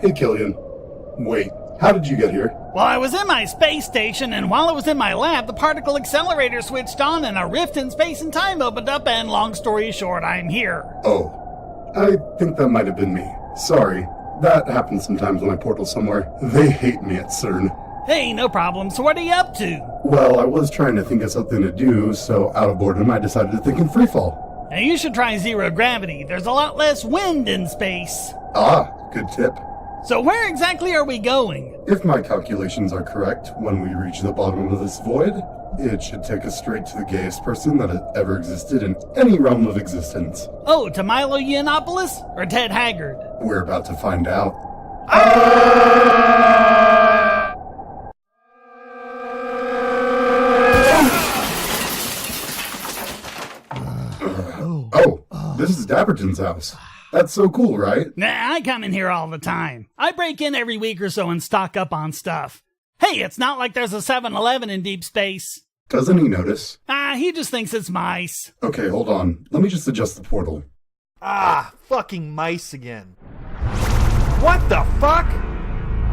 Hey, Killian. Wait, how did you get here? Well, I was in my space station, and while I was in my lab, the particle accelerator switched on, and a rift in space and time opened up, and long story short, I'm here. Oh, I think that might have been me. Sorry. That happens sometimes when I portal somewhere. They hate me at CERN. Hey, no problem. So what are you up to? Well, I was trying to think of something to do, so out of boredom I decided to think in freefall. Now you should try zero gravity. There's a lot less wind in space. Ah, good tip. So where exactly are we going? If my calculations are correct, when we reach the bottom of this void, it should take us straight to the gayest person that has ever existed in any realm of existence. Oh, to Milo Yiannopoulos or Ted Haggard? We're about to find out. This is Dapperton's house. That's so cool, right? Nah, I come in here all the time. I break in every week or so and stock up on stuff. Hey, it's not like there's a 7-Eleven in deep space. Doesn't he notice? He just thinks it's mice. Okay, hold on. Let me just adjust the portal. Fucking mice again. What the fuck?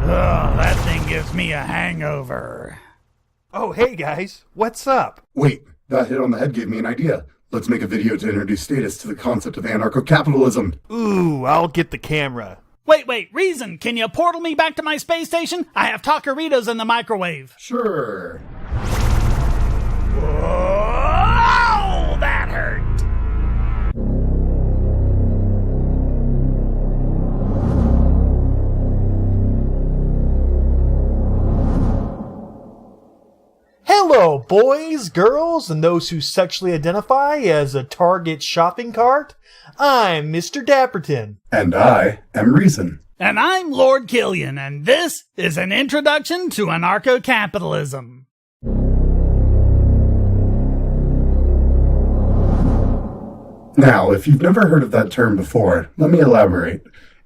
Ugh, that thing gives me a hangover. Oh, hey guys, what's up? Wait, that hit on the head gave me an idea. Let's make a video to introduce Status to the concept of anarcho-capitalism. Ooh, I'll get the camera. Wait, Reason, can you portal me back to my space station? I have Taqueritos in the microwave. Sure. Oh, that hurt. Hello, boys, girls, and those who sexually identify as a Target shopping cart. I'm Mr. Dapperton. And I am Reason. And I'm Lord Killian, and this is an introduction to Anarcho-Capitalism. Now, if you've never heard of that term before, let me elaborate.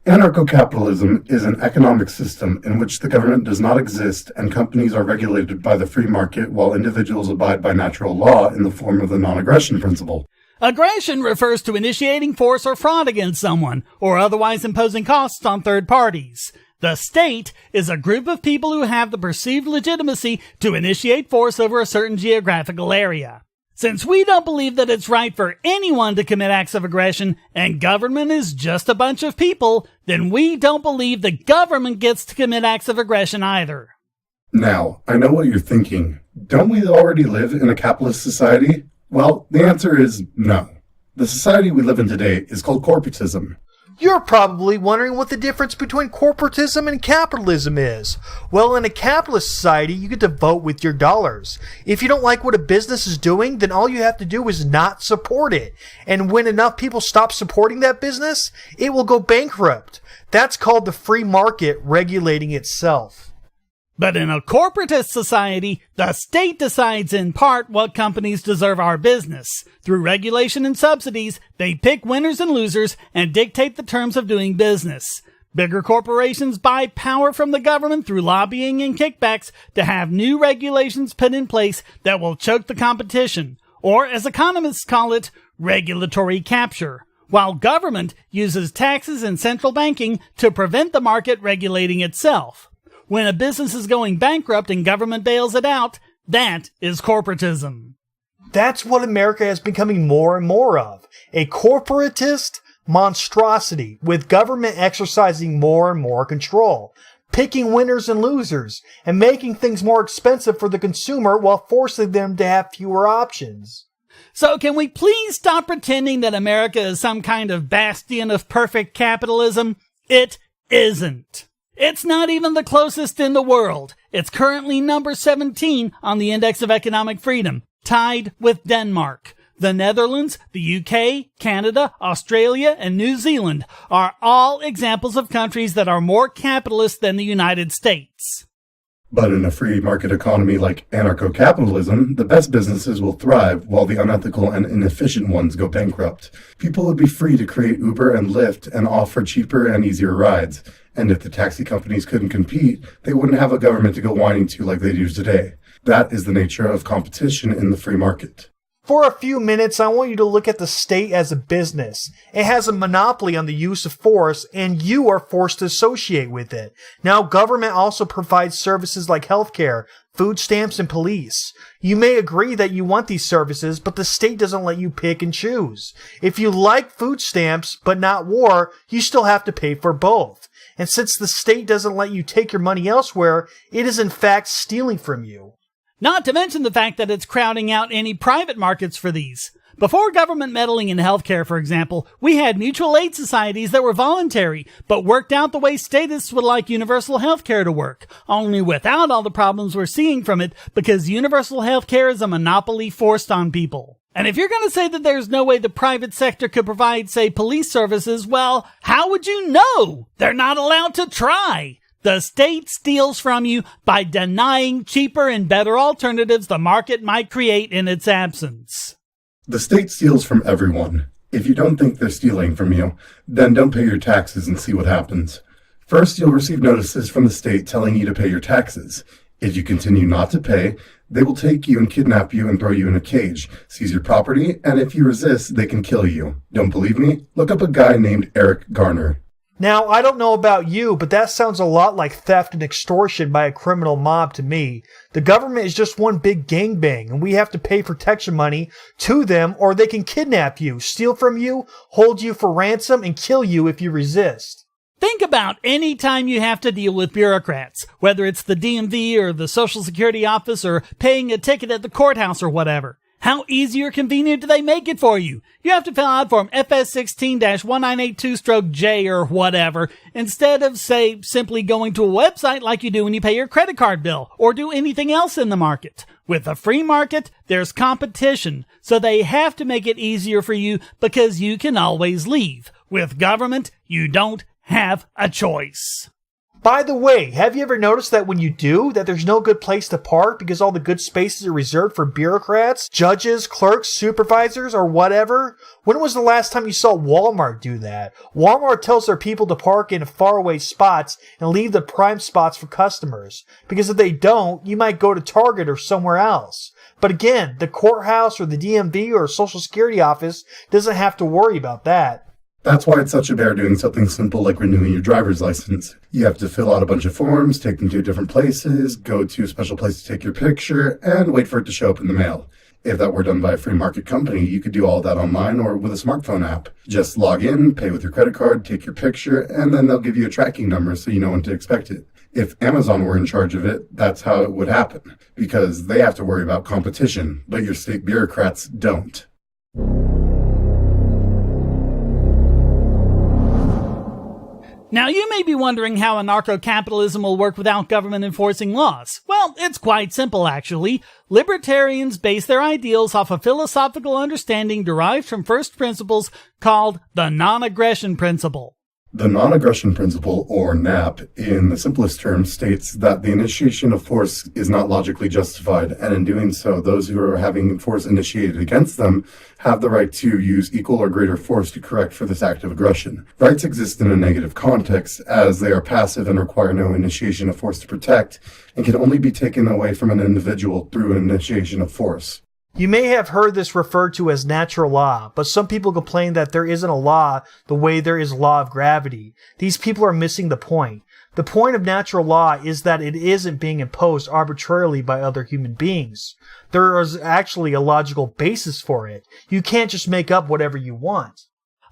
Anarcho-capitalism is an economic system in which the government does not exist and companies are regulated by the free market while individuals abide by natural law in the form of the non-aggression principle. Aggression refers to initiating force or fraud against someone, or otherwise imposing costs on third parties. The state is a group of people who have the perceived legitimacy to initiate force over a certain geographical area. Since we don't believe that it's right for anyone to commit acts of aggression, and government is just a bunch of people, then we don't believe the government gets to commit acts of aggression either. Now, I know what you're thinking. Don't we already live in a capitalist society? Well, the answer is no. The society we live in today is called corporatism. You're probably wondering what the difference between corporatism and capitalism is. Well, in a capitalist society, you get to vote with your dollars. If you don't like what a business is doing, then all you have to do is not support it. And when enough people stop supporting that business, it will go bankrupt. That's called the free market regulating itself. But in a corporatist society, the state decides in part what companies deserve our business. Through regulation and subsidies, they pick winners and losers and dictate the terms of doing business. Bigger corporations buy power from the government through lobbying and kickbacks to have new regulations put in place that will choke the competition, or as economists call it, regulatory capture, while government uses taxes and central banking to prevent the market regulating itself. When a business is going bankrupt and government bails it out, that is corporatism. That's what America is becoming more and more of. A corporatist monstrosity, with government exercising more and more control, picking winners and losers, and making things more expensive for the consumer while forcing them to have fewer options. So can we please stop pretending that America is some kind of bastion of perfect capitalism? It isn't. It's not even the closest in the world. It's currently number 17 on the Index of Economic Freedom, tied with Denmark. The Netherlands, the UK, Canada, Australia, and New Zealand are all examples of countries that are more capitalist than the United States. But in a free market economy like anarcho-capitalism, the best businesses will thrive while the unethical and inefficient ones go bankrupt. People would be free to create Uber and Lyft and offer cheaper and easier rides. And if the taxi companies couldn't compete, they wouldn't have a government to go whining to like they do today. That is the nature of competition in the free market. For a few minutes, I want you to look at the state as a business. It has a monopoly on the use of force, and you are forced to associate with it. Now, government also provides services like healthcare, food stamps, and police. You may agree that you want these services, but the state doesn't let you pick and choose. If you like food stamps, but not war, you still have to pay for both. And since the state doesn't let you take your money elsewhere, it is in fact stealing from you. Not to mention the fact that it's crowding out any private markets for these. Before government meddling in healthcare, for example, we had mutual aid societies that were voluntary, but worked out the way statists would like universal healthcare to work, only without all the problems we're seeing from it because universal healthcare is a monopoly forced on people. And if you're going to say that there's no way the private sector could provide, say, police services, well, how would you know? They're not allowed to try. The state steals from you by denying cheaper and better alternatives the market might create in its absence. The state steals from everyone. If you don't think they're stealing from you, then don't pay your taxes and see what happens. First, you'll receive notices from the state telling you to pay your taxes. If you continue not to pay, they will take you and kidnap you and throw you in a cage, seize your property, and if you resist, they can kill you. Don't believe me? Look up a guy named Eric Garner. Now, I don't know about you, but that sounds a lot like theft and extortion by a criminal mob to me. The government is just one big gangbang, and we have to pay protection money to them, or they can kidnap you, steal from you, hold you for ransom, and kill you if you resist. Think about any time you have to deal with bureaucrats, whether it's the DMV or the Social Security office or paying a ticket at the courthouse or whatever. How easy or convenient do they make it for you? You have to fill out Form FS16-1982-J or whatever, instead of, say, simply going to a website like you do when you pay your credit card bill, or do anything else in the market. With a free market, there's competition, so they have to make it easier for you because you can always leave. With government, you don't have a choice. By the way, have you ever noticed that when you do, that there's no good place to park because all the good spaces are reserved for bureaucrats, judges, clerks, supervisors, or whatever? When was the last time you saw Walmart do that? Walmart tells their people to park in faraway spots and leave the prime spots for customers. Because if they don't, you might go to Target or somewhere else. But again, the courthouse or the DMV or Social Security office doesn't have to worry about that. That's why it's such a bear doing something simple like renewing your driver's license. You have to fill out a bunch of forms, take them to different places, go to a special place to take your picture, and wait for it to show up in the mail. If that were done by a free market company, you could do all that online or with a smartphone app. Just log in, pay with your credit card, take your picture, and then they'll give you a tracking number so you know when to expect it. If Amazon were in charge of it, that's how it would happen, because they have to worry about competition, but your state bureaucrats don't. Now, you may be wondering how anarcho-capitalism will work without government enforcing laws. Well, it's quite simple, actually. Libertarians base their ideals off a philosophical understanding derived from first principles called the non-aggression principle. The non-aggression principle, or NAP, in the simplest terms, states that the initiation of force is not logically justified, and in doing so, those who are having force initiated against them have the right to use equal or greater force to correct for this act of aggression. Rights exist in a negative context, as they are passive and require no initiation of force to protect, and can only be taken away from an individual through an initiation of force. You may have heard this referred to as natural law, but some people complain that there isn't a law the way there is law of gravity. These people are missing the point. The point of natural law is that it isn't being imposed arbitrarily by other human beings. There is actually a logical basis for it. You can't just make up whatever you want.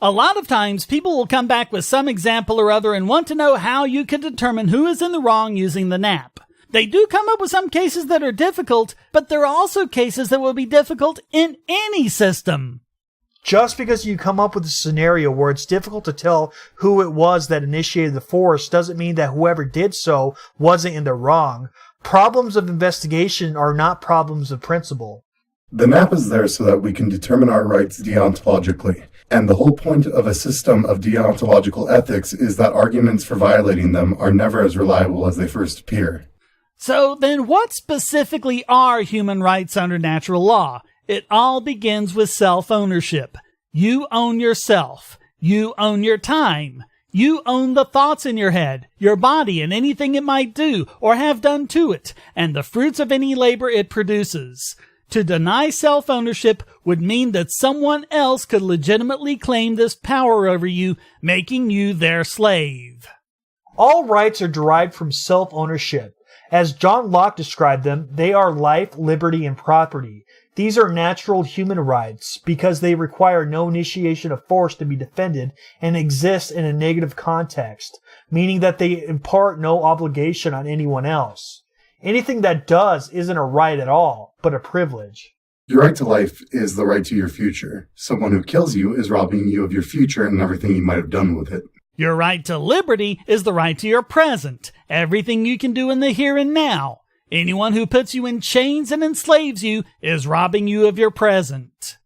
A lot of times, people will come back with some example or other and want to know how you can determine who is in the wrong using the NAP. They do come up with some cases that are difficult, but there are also cases that will be difficult in any system. Just because you come up with a scenario where it's difficult to tell who it was that initiated the force doesn't mean that whoever did so wasn't in the wrong. Problems of investigation are not problems of principle. The NAP is there so that we can determine our rights deontologically. And the whole point of a system of deontological ethics is that arguments for violating them are never as reliable as they first appear. So then what specifically are human rights under natural law? It all begins with self-ownership. You own yourself. You own your time. You own the thoughts in your head, your body, and anything it might do or have done to it, and the fruits of any labor it produces. To deny self-ownership would mean that someone else could legitimately claim this power over you, making you their slave. All rights are derived from self-ownership. As John Locke described them, they are life, liberty, and property. These are natural human rights because they require no initiation of force to be defended and exist in a negative context, meaning that they impart no obligation on anyone else. Anything that does isn't a right at all, but a privilege. Your right to life is the right to your future. Someone who kills you is robbing you of your future and everything you might have done with it. Your right to liberty is the right to your present, everything you can do in the here and now. Anyone who puts you in chains and enslaves you is robbing you of your present.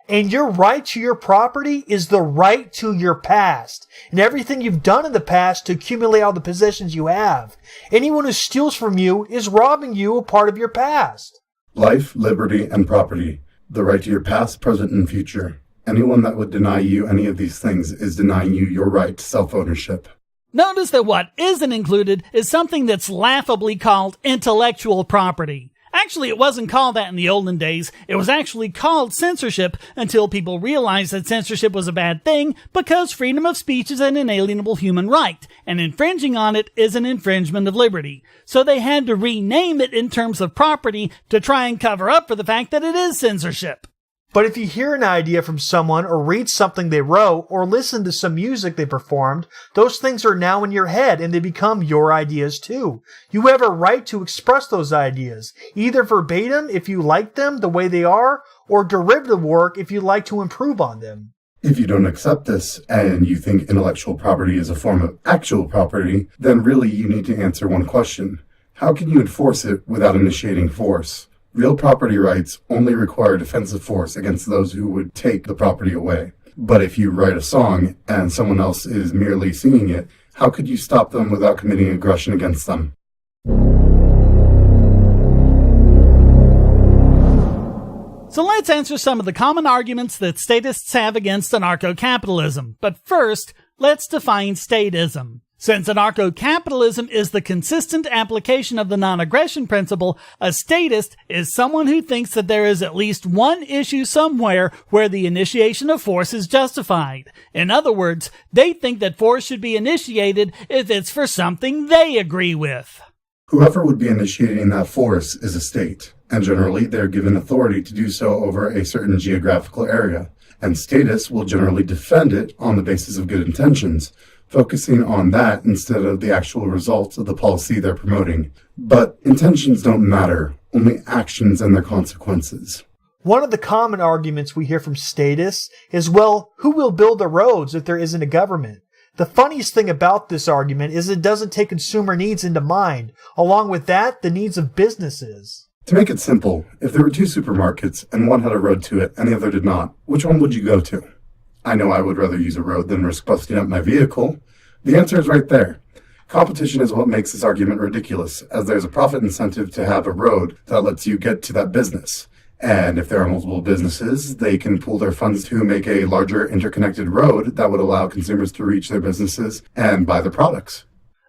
And your right to your property is the right to your past and everything you've done in the past to accumulate all the possessions you have. Anyone who steals from you is robbing you a part of your past. Life, liberty, and property. The right to your past, present, and future. Anyone that would deny you any of these things is denying you your right to self-ownership. Notice that what isn't included is something that's laughably called intellectual property. Actually, it wasn't called that in the olden days. It was actually called censorship until people realized that censorship was a bad thing because freedom of speech is an inalienable human right, and infringing on it is an infringement of liberty. So they had to rename it in terms of property to try and cover up for the fact that it is censorship. But if you hear an idea from someone or read something they wrote or listen to some music they performed, those things are now in your head and they become your ideas too. You have a right to express those ideas, either verbatim if you like them the way they are, or derivative work if you like to improve on them. If you don't accept this and you think intellectual property is a form of actual property, then really you need to answer one question. How can you enforce it without initiating force? Real property rights only require defensive force against those who would take the property away. But if you write a song and someone else is merely singing it, how could you stop them without committing aggression against them? So let's answer some of the common arguments that statists have against anarcho-capitalism. But first, let's define statism. Since anarcho-capitalism is the consistent application of the non-aggression principle, a statist is someone who thinks that there is at least one issue somewhere where the initiation of force is justified. In other words, they think that force should be initiated if it's for something they agree with. Whoever would be initiating that force is a state, and generally they're given authority to do so over a certain geographical area, and statists will generally defend it on the basis of good intentions, focusing on that instead of the actual results of the policy they're promoting. But intentions don't matter, only actions and their consequences. One of the common arguments we hear from statists is, well, who will build the roads if there isn't a government? The funniest thing about this argument is it doesn't take consumer needs into mind. Along with that, the needs of businesses. To make it simple, if there were two supermarkets and one had a road to it and the other did not, which one would you go to? I know I would rather use a road than risk busting up my vehicle. The answer is right there. Competition is what makes this argument ridiculous, as there's a profit incentive to have a road that lets you get to that business. And if there are multiple businesses, they can pool their funds to make a larger interconnected road that would allow consumers to reach their businesses and buy their products.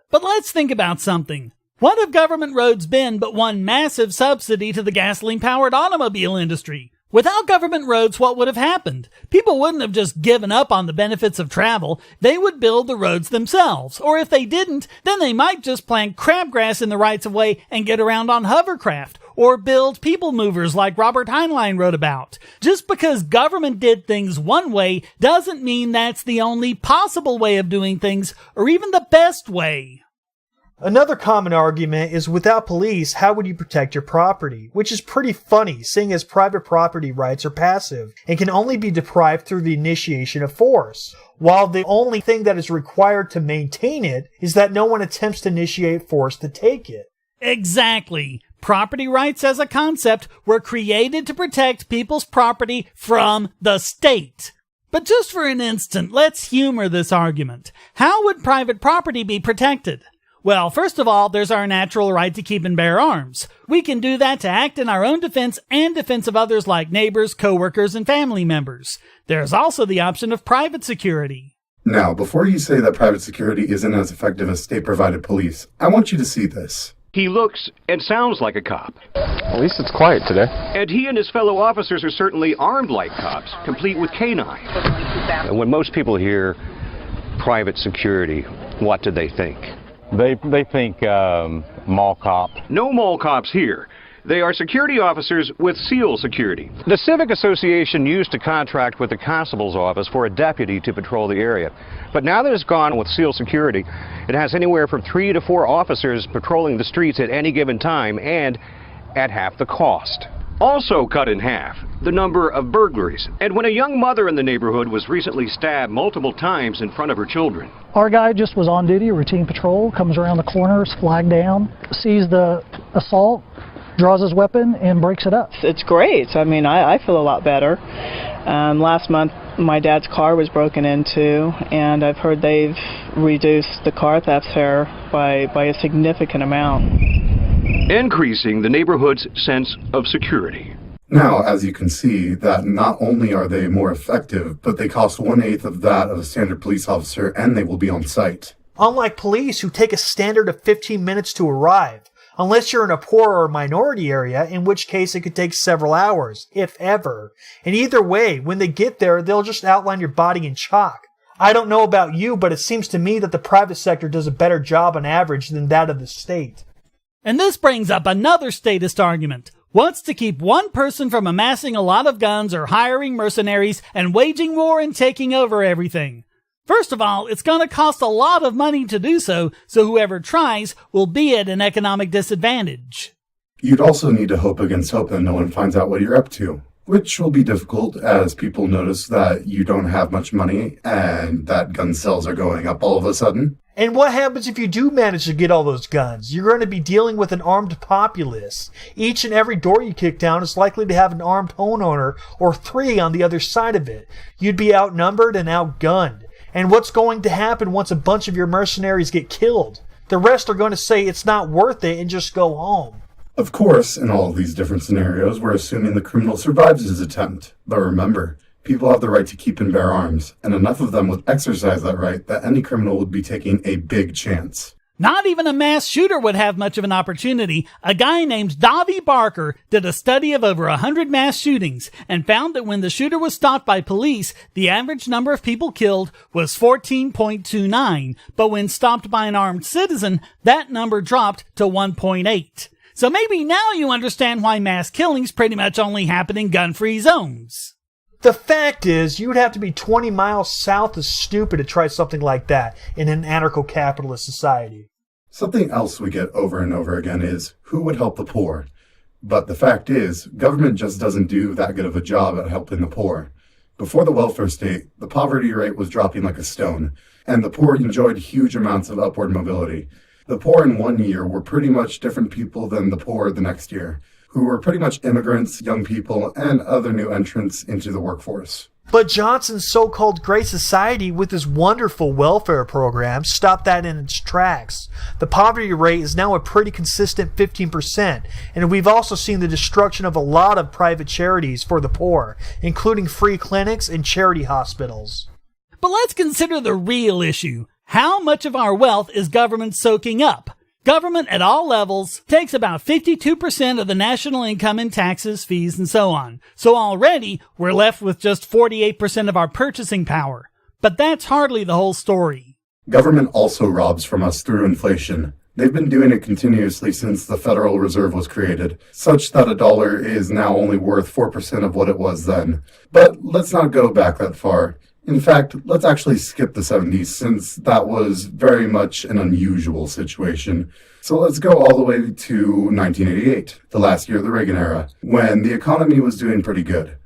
But let's think about something. What have government roads been but one massive subsidy to the gasoline-powered automobile industry? Without government roads, what would have happened? People wouldn't have just given up on the benefits of travel. They would build the roads themselves. Or if they didn't, then they might just plant crabgrass in the rights-of-way and get around on hovercraft. Or build people movers like Robert Heinlein wrote about. Just because government did things one way doesn't mean that's the only possible way of doing things, or even the best way. Another common argument is without police, how would you protect your property? Which is pretty funny, seeing as private property rights are passive and can only be deprived through the initiation of force, while the only thing that is required to maintain it is that no one attempts to initiate force to take it. Exactly. Property rights as a concept were created to protect people's property from the state. But just for an instant, let's humor this argument. How would private property be protected? Well, first of all, there's our natural right to keep and bear arms. We can do that to act in our own defense and defense of others like neighbors, co-workers, and family members. There's also the option of private security. Now, before you say that private security isn't as effective as state-provided police, I want you to see this. He looks and sounds like a cop. At least it's quiet today. And he and his fellow officers are certainly armed like cops, complete with canines. And when most people hear private security, what do they think? They think mall cop. No mall cops here. They are security officers with SEAL security. The Civic Association used to contract with the constable's office for a deputy to patrol the area. But now that it's gone with SEAL security, it has anywhere from 3 to 4 officers patrolling the streets at any given time and at half the cost. Also cut in half, the number of burglaries. And when a young mother in the neighborhood was recently stabbed multiple times in front of her children. Our guy just was on duty, routine patrol, comes around the corner, is flagged down, sees the assault, draws his weapon and breaks it up. It's great. I mean, I feel a lot better. Last month, my dad's car was broken into, and I've heard they've reduced the car thefts here by a significant amount. Increasing the neighborhood's sense of security. Now, as you can see, that not only are they more effective, but they cost 1/8 of that of a standard police officer, and they will be on site. Unlike police, who take a standard of 15 minutes to arrive, unless you're in a poor or minority area, in which case it could take several hours, if ever. And either way, when they get there, they'll just outline your body in chalk. I don't know about you, but it seems to me that the private sector does a better job on average than that of the state. And this brings up another statist argument. What's to keep one person from amassing a lot of guns or hiring mercenaries and waging war and taking over everything? First of all, it's going to cost a lot of money to do so whoever tries will be at an economic disadvantage. You'd also need to hope against hope that no one finds out what you're up to, which will be difficult as people notice that you don't have much money and that gun sales are going up all of a sudden. And what happens if you do manage to get all those guns? You're going to be dealing with an armed populace. Each and every door you kick down is likely to have an armed homeowner or 3 on the other side of it. You'd be outnumbered and outgunned. And what's going to happen once a bunch of your mercenaries get killed? The rest are going to say it's not worth it and just go home. Of course, in all of these different scenarios, we're assuming the criminal survives his attempt. But remember, people have the right to keep and bear arms, and enough of them would exercise that right that any criminal would be taking a big chance. Not even a mass shooter would have much of an opportunity. A guy named Davy Barker did a study of over 100 mass shootings and found that when the shooter was stopped by police, the average number of people killed was 14.29, but when stopped by an armed citizen, that number dropped to 1.8. So maybe now you understand why mass killings pretty much only happen in gun-free zones. The fact is, you would have to be 20 miles south of stupid to try something like that in an anarcho-capitalist society. Something else we get over and over again is, who would help the poor? But the fact is, government just doesn't do that good of a job at helping the poor. Before the welfare state, the poverty rate was dropping like a stone, and the poor enjoyed huge amounts of upward mobility. The poor in one year were pretty much different people than the poor the next year, who were pretty much immigrants, young people, and other new entrants into the workforce. But Johnson's so-called Great Society with his wonderful welfare program stopped that in its tracks. The poverty rate is now a pretty consistent 15%, and we've also seen the destruction of a lot of private charities for the poor, including free clinics and charity hospitals. But let's consider the real issue. How much of our wealth is government soaking up? Government at all levels takes about 52% of the national income in taxes, fees, and so on. So already, we're left with just 48% of our purchasing power. But that's hardly the whole story. Government also robs from us through inflation. They've been doing it continuously since the Federal Reserve was created, such that a dollar is now only worth 4% of what it was then. But let's not go back that far. In fact, let's actually skip the 70s, since that was very much an unusual situation. So let's go all the way to 1988, the last year of the Reagan era, when the economy was doing pretty good.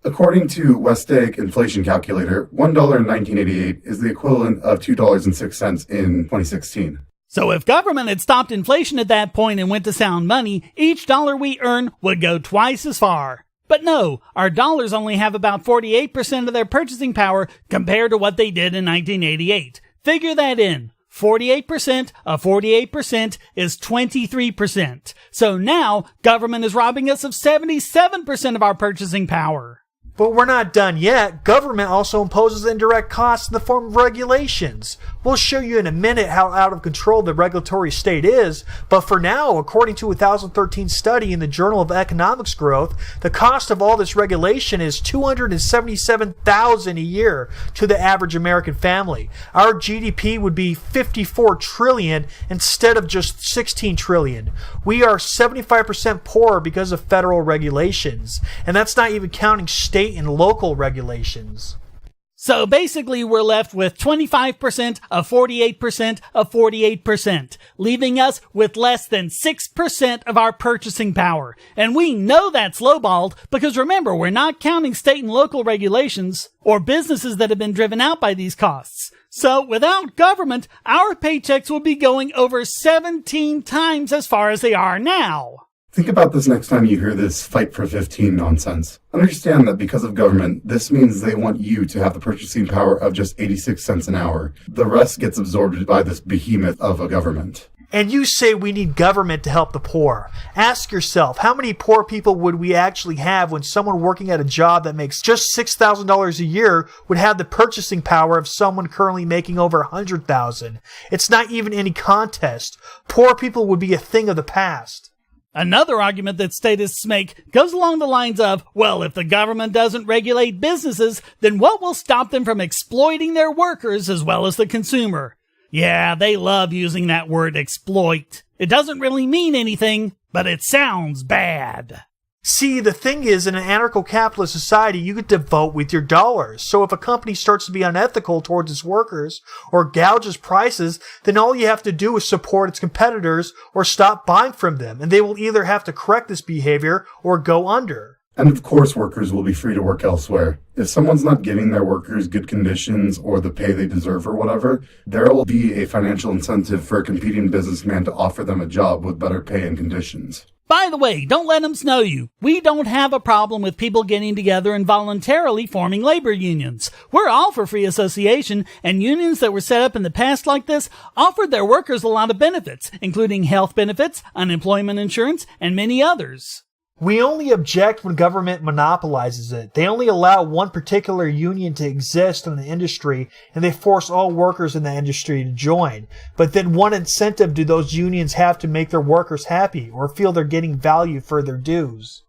According to Westegg inflation calculator, $1 in 1988 is the equivalent of $2.06 in 2016. So if government had stopped inflation at that point and went to sound money, each dollar we earn would go twice as far. But no, our dollars only have about 48% of their purchasing power compared to what they did in 1988. Figure that in. 48% of 48% is 23%. So now, government is robbing us of 77% of our purchasing power. But we're not done yet. Government also imposes indirect costs in the form of regulations. We'll show you in a minute how out of control the regulatory state is, but for now, according to a 2013 study in the Journal of Economics Growth, the cost of all this regulation is $277,000 a year to the average American family. Our GDP would be $54 trillion instead of just $16 trillion. We are 75% poorer because of federal regulations, and that's not even counting state and local regulations. So basically we're left with 25% of 48% of 48%, leaving us with less than 6% of our purchasing power. And we know that's lowballed because remember, we're not counting state and local regulations or businesses that have been driven out by these costs. So without government, our paychecks will be going over 17 times as far as they are now. Think about this next time you hear this fight for 15 nonsense. Understand that because of government, this means they want you to have the purchasing power of just 86 cents an hour. The rest gets absorbed by this behemoth of a government. And you say we need government to help the poor. Ask yourself, how many poor people would we actually have when someone working at a job that makes just $6,000 a year would have the purchasing power of someone currently making over $100,000? It's not even any contest. Poor people would be a thing of the past. Another argument that statists make goes along the lines of, well, if the government doesn't regulate businesses, then what will stop them from exploiting their workers as well as the consumer? Yeah, they love using that word exploit. It doesn't really mean anything, but it sounds bad. See, the thing is, in an anarcho-capitalist society, you get to vote with your dollars. So if a company starts to be unethical towards its workers or gouges prices, then all you have to do is support its competitors or stop buying from them. And they will either have to correct this behavior or go under. And of course, workers will be free to work elsewhere. If someone's not giving their workers good conditions or the pay they deserve or whatever, there will be a financial incentive for a competing businessman to offer them a job with better pay and conditions. By the way, don't let them snow you. We don't have a problem with people getting together and voluntarily forming labor unions. We're all for free association, and unions that were set up in the past like this offered their workers a lot of benefits, including health benefits, unemployment insurance, and many others. We only object when government monopolizes it. They only allow one particular union to exist in the industry, and they force all workers in the industry to join. But then what incentive do those unions have to make their workers happy or feel they're getting value for their dues?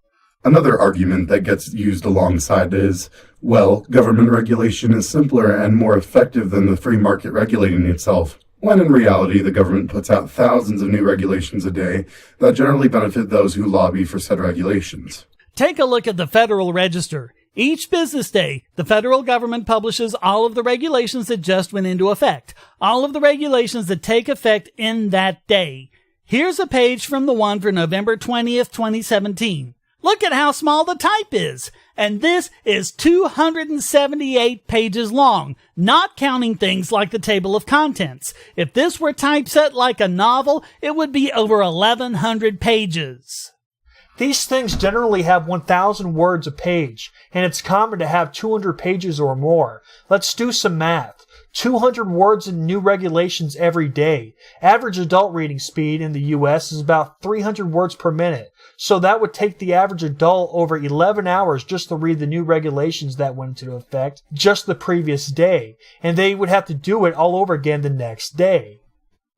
Another argument that gets used alongside is, well, government regulation is simpler and more effective than the free market regulating itself. When in reality, the government puts out thousands of new regulations a day that generally benefit those who lobby for said regulations. Take a look at the Federal Register. Each business day, the federal government publishes all of the regulations that just went into effect, all of the regulations that take effect in that day. Here's a page from the one for November 20th, 2017. Look at how small the type is. And this is 278 pages long, not counting things like the table of contents. If this were typeset like a novel, it would be over 1,100 pages. These things generally have 1,000 words a page, and it's common to have 200 pages or more. Let's do some math. 200 words in new regulations every day. Average adult reading speed in the U.S. is about 300 words per minute. So that would take the average adult over 11 hours just to read the new regulations that went into effect just the previous day. And they would have to do it all over again the next day.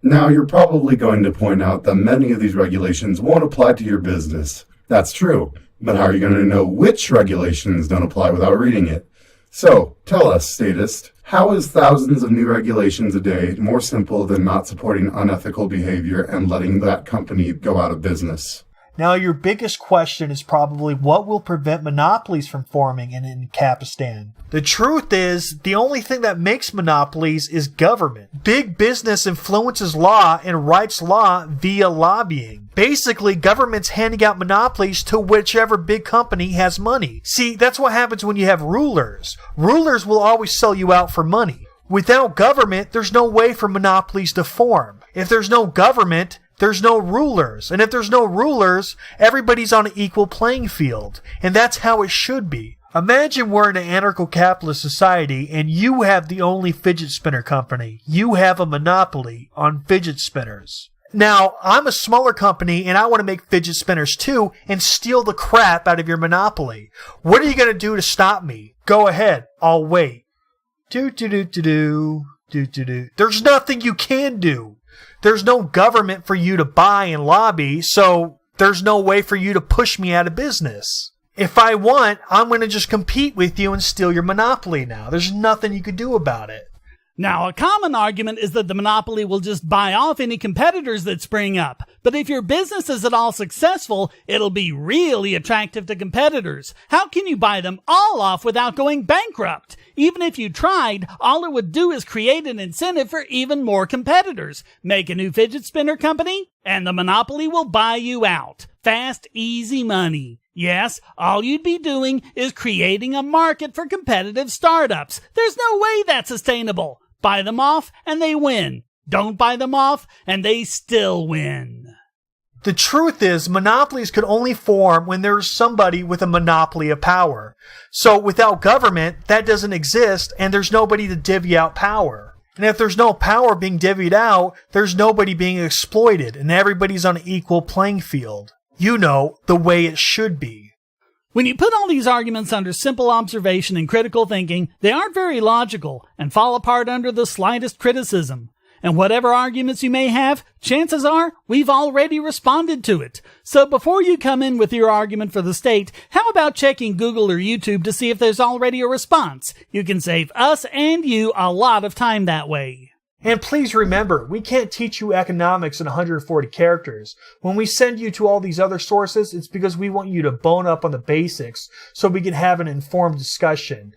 Now, you're probably going to point out that many of these regulations won't apply to your business. That's true. But how are you going to know which regulations don't apply without reading it? So, tell us, statist, how is thousands of new regulations a day more simple than not supporting unethical behavior and letting that company go out of business? Now, your biggest question is probably what will prevent monopolies from forming in Kapistan? The truth is, the only thing that makes monopolies is government. Big business influences law and writes law via lobbying. Basically, government's handing out monopolies to whichever big company has money. See, that's what happens when you have rulers. Rulers will always sell you out for money. Without government, there's no way for monopolies to form. If there's no government, there's no rulers. And if there's no rulers, everybody's on an equal playing field. And that's how it should be. Imagine we're in an anarcho-capitalist society and you have the only fidget spinner company. You have a monopoly on fidget spinners. Now, I'm a smaller company and I want to make fidget spinners too and steal the crap out of your monopoly. What are you going to do to stop me? Go ahead. I'll wait. Do. There's nothing you can do. There's no government for you to buy and lobby, so there's no way for you to push me out of business. If I want, I'm going to just compete with you and steal your monopoly now. There's nothing you could do about it. Now, a common argument is that the monopoly will just buy off any competitors that spring up. But if your business is at all successful, it'll be really attractive to competitors. How can you buy them all off without going bankrupt? Even if you tried, all it would do is create an incentive for even more competitors. Make a new fidget spinner company, and the monopoly will buy you out. Fast, easy money. Yes, all you'd be doing is creating a market for competitive startups. There's no way that's sustainable. Buy them off and they win. Don't buy them off and they still win. The truth is, monopolies could only form when there's somebody with a monopoly of power. So without government, that doesn't exist and there's nobody to divvy out power. And if there's no power being divvied out, there's nobody being exploited and everybody's on an equal playing field. You know, the way it should be. When you put all these arguments under simple observation and critical thinking, they aren't very logical and fall apart under the slightest criticism. And whatever arguments you may have, chances are we've already responded to it. So before you come in with your argument for the state, how about checking Google or YouTube to see if there's already a response? You can save us and you a lot of time that way. And please remember, we can't teach you economics in 140 characters. When we send you to all these other sources, it's because we want you to bone up on the basics so we can have an informed discussion.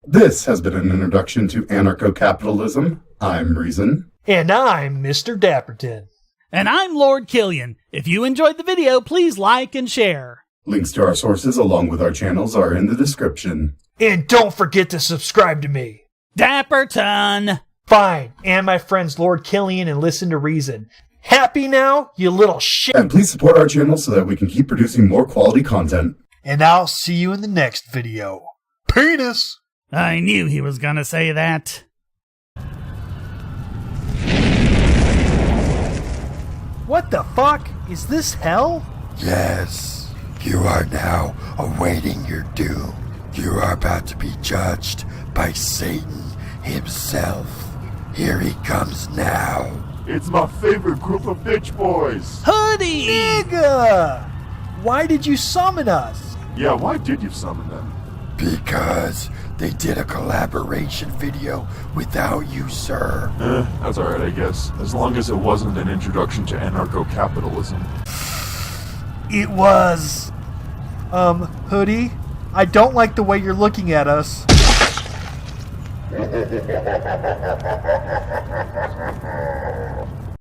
This has been an introduction to Anarcho-Capitalism. I'm Reason. And I'm Mr. Dapperton. And I'm Lord Killian. If you enjoyed the video, please like and share. Links to our sources along with our channels are in the description. And don't forget to subscribe to me. Dapperton! Fine, and my friends Lord Killian and Listen to Reason. Happy now, you little shit? And please support our channel so that we can keep producing more quality content. And I'll see you in the next video. Penis! I knew he was gonna say that. What the fuck? Is this hell? Yes, you are now awaiting your doom. You are about to be judged by Satan himself. Here he comes now. It's my favorite group of bitch boys. Hoodie! Nigga! Why did you summon us? Yeah, why did you summon them? Because they did a collaboration video without you, sir. That's alright, I guess. As long as it wasn't an introduction to anarcho-capitalism. It was... Hoodie? I don't like the way you're looking at us.